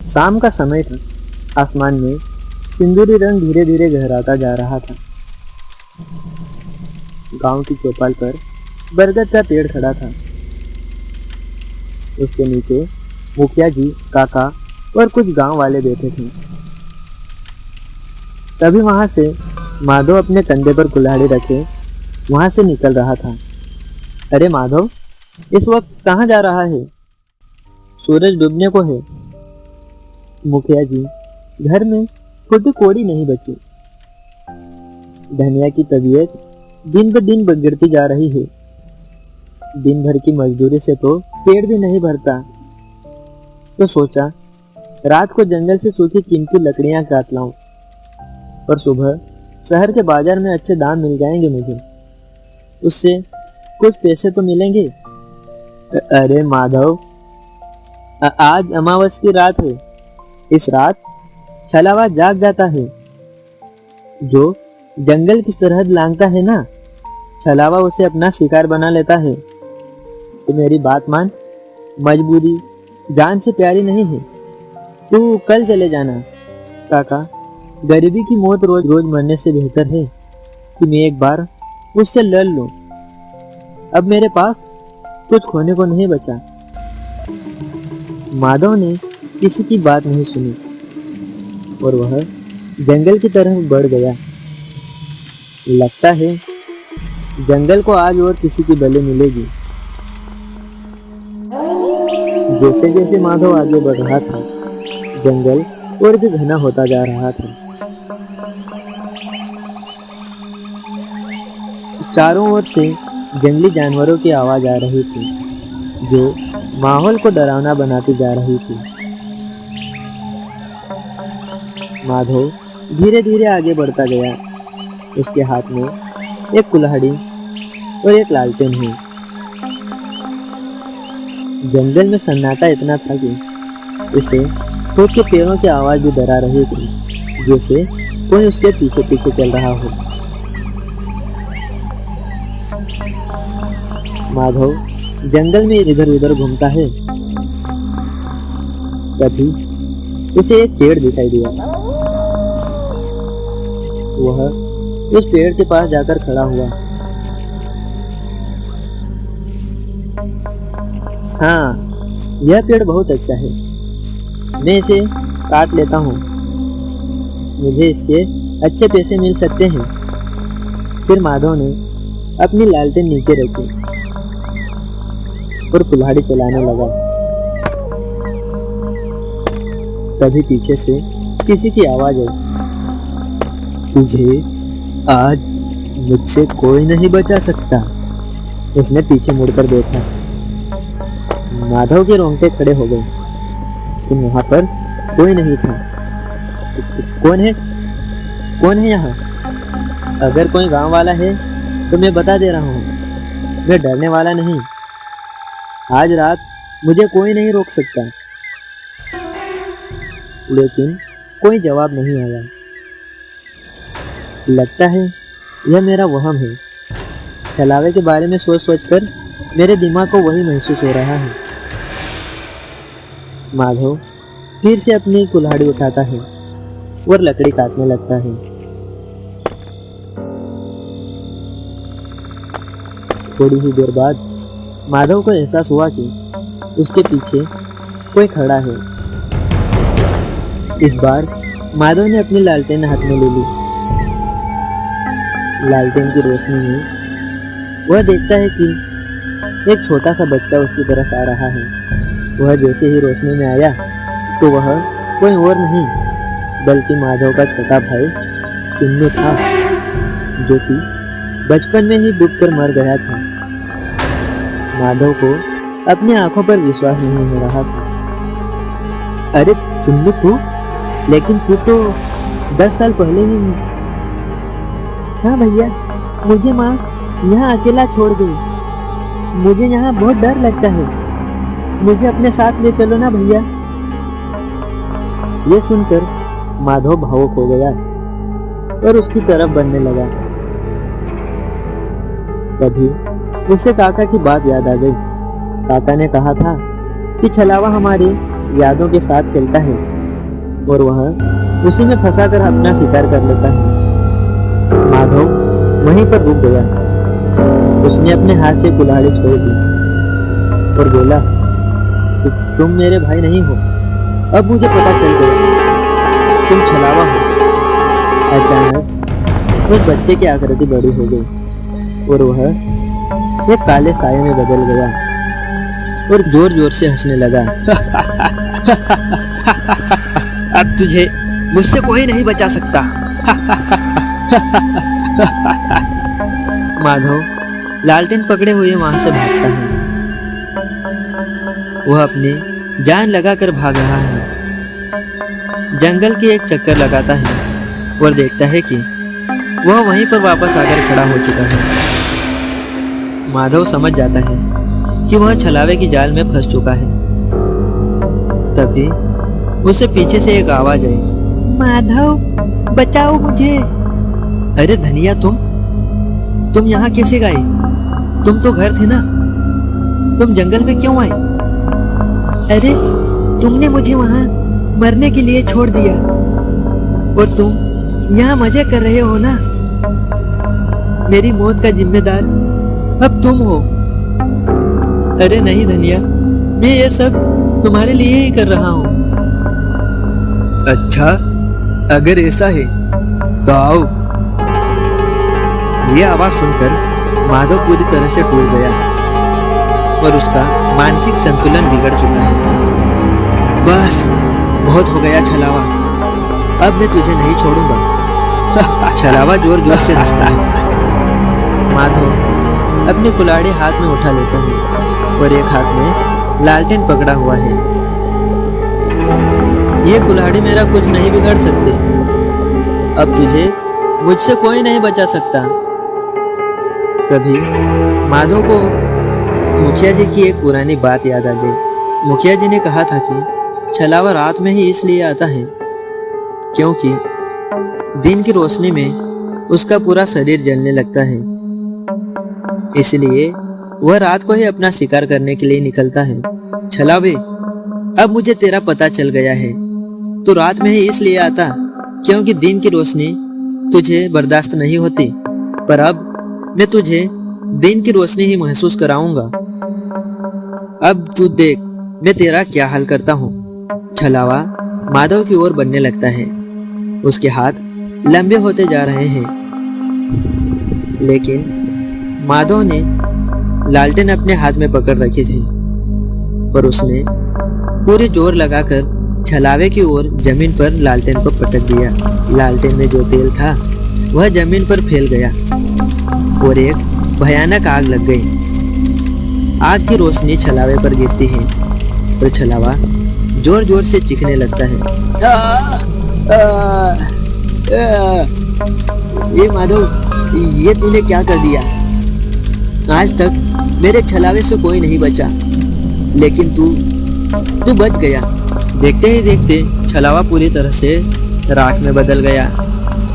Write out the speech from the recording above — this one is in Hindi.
शाम का समय था। आसमान में सिंदूरी रंग धीरे धीरे गहराता जा रहा था। गांव की चौपाल पर बरगद का पेड़ खड़ा था। उसके नीचे मुखिया जी, काका और कुछ गांव वाले बैठे थे। तभी वहां से माधव अपने कंधे पर कुल्हाड़ी रखे वहां से निकल रहा था। अरे माधव, इस वक्त कहाँ जा रहा है? सूरज डूबने को है। मुखिया जी, घर में छोटी कोड़ी नहीं बची। धनिया की तबीयत दिन ब दिन बिगड़ती जा रही है। दिन भर की मजदूरी से तो पेट भी नहीं भरता। तो सोचा रात को जंगल से सूखी कीमती लकड़ियां काट लाऊं और सुबह शहर के बाजार में अच्छे दाम मिल जाएंगे मुझे। उससे कुछ पैसे तो मिलेंगे। अरे माधव, आज अमावस की रात है। इस रात छलावा जाग जाता है। जो जंगल की सरहद लांघता है ना, छलावा उसे अपना शिकार बना लेता है। तो मेरी बात मान, मजबूरी जान से प्यारी नहीं है। तू कल चले जाना। काका, गरीबी की मौत रोज रोज मरने से बेहतर है कि मैं एक बार उससे लड़ लूं। अब मेरे पास कुछ खोने को नहीं बचा। माधव ने किसी की बात नहीं सुनी और वह जंगल की तरफ बढ़ गया। लगता है जंगल को आज और किसी की बलि मिलेगी। जैसे जैसे माधव आगे बढ़ रहा था, जंगल और भी घना होता जा रहा था। चारों ओर से जंगली जानवरों की आवाज आ रही थी, जो माहौल को डरावना बनाती जा रही थी। माधव धीरे धीरे आगे बढ़ता गया। उसके हाथ में एक कुल्हाड़ी और एक लालटेन है। जंगल में सन्नाटा इतना था कि उसे खुद के पैरों की आवाज भी डरा रही थी, जैसे कोई उसके पीछे पीछे चल रहा हो। माधव जंगल में इधर उधर घूमता है। तभी उसे एक पेड़ दिखाई दिया। वह उस पेड़ के पास जाकर खड़ा हुआ। हाँ, यह पेड़ बहुत अच्छा है। मैं इसे काट लेता हूँ। मुझे इसके अच्छे पैसे मिल सकते हैं। फिर माधव ने अपनी लालटेन नीचे रखी और कुल्हाड़ी चलाने लगा। तभी पीछे से किसी की आवाज आई। तुझे आज मुझसे कोई नहीं बचा सकता। उसने पीछे मुड़कर देखा। माधव के रोंगटे खड़े हो गए, लेकिन वहां पर कोई नहीं था। कौन है? कौन है यहाँ? अगर कोई गांव वाला है तो मैं बता दे रहा हूँ, मैं डरने वाला नहीं। आज रात मुझे कोई नहीं रोक सकता। लेकिन कोई जवाब नहीं आया। लगता है यह मेरा वहम है। छलावे के बारे में सोच सोचकर मेरे दिमाग को वही महसूस हो रहा है। माधव फिर से अपनी कुल्हाड़ी उठाता है और लकड़ी काटने लगता है। थोड़ी ही देर बाद माधव को एहसास हुआ कि उसके पीछे कोई खड़ा है। इस बार माधव ने अपनी लालटेन हाथ में ले ली। लालटेन की रोशनी में वह देखता है कि एक छोटा सा बच्चा उसकी तरफ आ रहा है। वह जैसे ही रोशनी में आया तो वह कोई और नहीं बल्कि माधव का छोटा भाई चुन्नू था, जो कि बचपन में ही डूबकर मर गया था। माधव को अपनी आंखों पर विश्वास नहीं हो रहा था। अरे चुन्नू तू? लेकिन तू तो 10 साल पहले ही। हाँ भैया, मुझे माँ यहाँ अकेला छोड़ गई। मुझे यहाँ बहुत डर लगता है। मुझे अपने साथ ले चलो ना भैया। ये सुनकर माधव भावुक हो गया और उसकी तरफ बढ़ने लगा। तभी उसे काका की बात याद आ गई। काका ने कहा था कि छलावा हमारी यादों के साथ खेलता है। और वह उसी में फंसाकर अपना शिकार कर लेता है। माधव वहीं पर रुक गया। उसने अपने हाथ से कुल्हाड़ी छोड़ दी और बोला, तुम मेरे भाई नहीं हो, अब मुझे पता चल गया, तुम छलावा हो। अचानक उस बच्चे की आकृति बड़ी हो गई और वह एक काले साये में बदल गया और जोर जोर से हंसने लगा। अब तुझे मुझसे कोई नहीं बचा सकता। माधव लालटेन पकड़े हुए वहां से भागता है। वह अपनी जान लगाकर भाग रहा है। जंगल के एक चक्कर लगाता है और देखता है कि वह वहीं पर वापस आकर खड़ा हो चुका है। माधव समझ जाता है कि वह छलावे की जाल में फंस चुका है। तभी उसे पीछे से एक आवाज आई, माधव बचाओ मुझे। अरे धनिया, तुम यहाँ कैसे गए? तुम तो घर थे ना, तुम जंगल में क्यों आए? अरे तुमने मुझे वहां मरने के लिए छोड़ दिया और तुम यहाँ मजे कर रहे हो ना। मेरी मौत का जिम्मेदार अब तुम हो। अरे नहीं धनिया, मैं ये सब तुम्हारे लिए ही कर रहा हूँ। अच्छा, अगर ऐसा है तो आओ। यह आवाज सुनकर माधव पूरी तरह से टूट गया और उसका मानसिक संतुलन बिगड़ चुका है। बस बहुत हो गया छलावा, अब मैं तुझे नहीं छोड़ूंगा। छलावा जोर जोर से हंसता है। माधव अपनी कुल्हाड़ी हाथ में उठा लेता है और एक हाथ में लालटेन पकड़ा हुआ है। ये कुल्हाड़ी मेरा कुछ नहीं बिगाड़ सकती, अब तुझे मुझसे कोई नहीं बचा सकता। तभी माधव को मुखिया जी की एक पुरानी बात याद आ गई। मुखिया जी ने कहा था कि छलावा रात में ही इसलिए आता है क्योंकि दिन की रोशनी में उसका पूरा शरीर जलने लगता है, इसलिए वह रात को ही अपना शिकार करने के लिए निकलता है। छलावे, अब मुझे तेरा पता चल गया है। तू रात में ही इसलिए आता क्योंकि दिन की रोशनी तुझे बर्दाश्त नहीं होती, पर अब मैं तुझे दिन की रोशनी ही महसूस कराऊंगा। अब तू देख मैं तेरा क्या हाल करता हूँ। छलावा माधव की ओर बढ़ने लगता है। उसके हाथ लंबे होते जा रहे हैं, लेकिन माधव ने लालटेन अपने हाथ में पकड़ रखी थी, पर उसने पूरी जोर लगाकर छलावे की ओर जमीन पर लालटेन को पटक दिया। लालटेन में जो तेल था वह जमीन पर फैल गया और एक भयानक आग लग गई। आग की रोशनी छलावे पर गिरती है और छलावा जोर जोर से चीखने लगता है। ये माधव, ये तूने क्या कर दिया? आज तक मेरे छलावे से कोई नहीं बचा, लेकिन तू बच गया। देखते ही देखते छलावा पूरी तरह से राख में बदल गया।